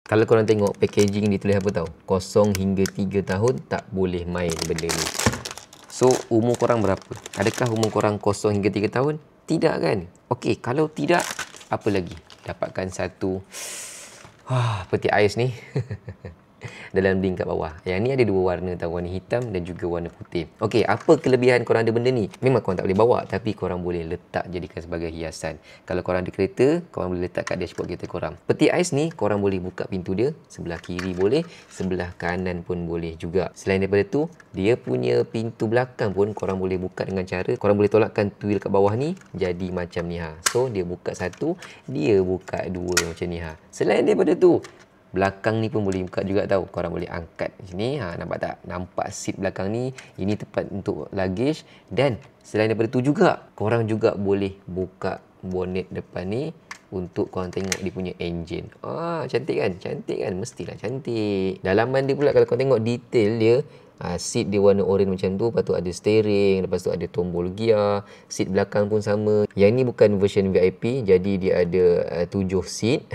Kalau korang tengok packaging ditulis apa tahu? 0 hingga 3 tahun tak boleh main benda ni. So, umur korang berapa? Adakah umur korang 0 hingga 3 tahun? Tidak kan? Okey, kalau tidak, apa lagi? Dapatkan satu peti ais ni dalam link kat bawah. Yang ni ada dua warna tau, warna hitam dan juga warna putih. Okey, apa kelebihan korang ada benda ni? Memang korang tak boleh bawa, tapi korang boleh letak jadikan sebagai hiasan. Kalau korang ada kereta, korang boleh letak kat dashboard kereta korang. Peti ais ni korang boleh buka pintu dia, sebelah kiri boleh, sebelah kanan pun boleh juga. Selain daripada tu, dia punya pintu belakang pun korang boleh buka dengan cara korang boleh tolakkan tuil kat bawah ni jadi macam ni ha. So dia buka satu, dia buka dua macam ni ha. Selain daripada tu, belakang ni pun boleh buka juga tau. Korang boleh angkat sini. Nampak tak? Nampak seat belakang ni. Ini tempat untuk luggage. Dan selain daripada tu juga, korang juga boleh buka bonnet depan ni untuk korang tengok dia punya engine. Cantik kan? Cantik kan? Mestilah cantik. Dalaman dia pula kalau korang tengok detail dia, seat dia warna oren macam tu, lepas tu ada steering, lepas tu ada tombol gear, seat belakang pun sama. Yang ni bukan version VIP, jadi dia ada 7 seat.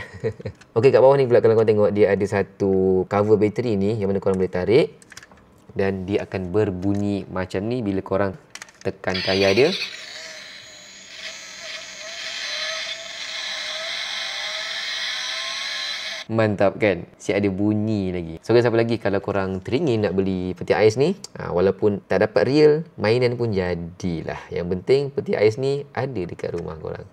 Okey, kat bawah ni pula kalau korang tengok, dia ada satu cover bateri ni yang mana korang boleh tarik dan dia akan berbunyi macam ni bila korang tekan tayar dia. Mantap kan? Siap ada bunyi lagi. So guys, apa lagi kalau korang teringin nak beli peti ais ni, walaupun tak dapat real, mainan pun jadilah. Yang penting peti ais ni ada dekat rumah korang.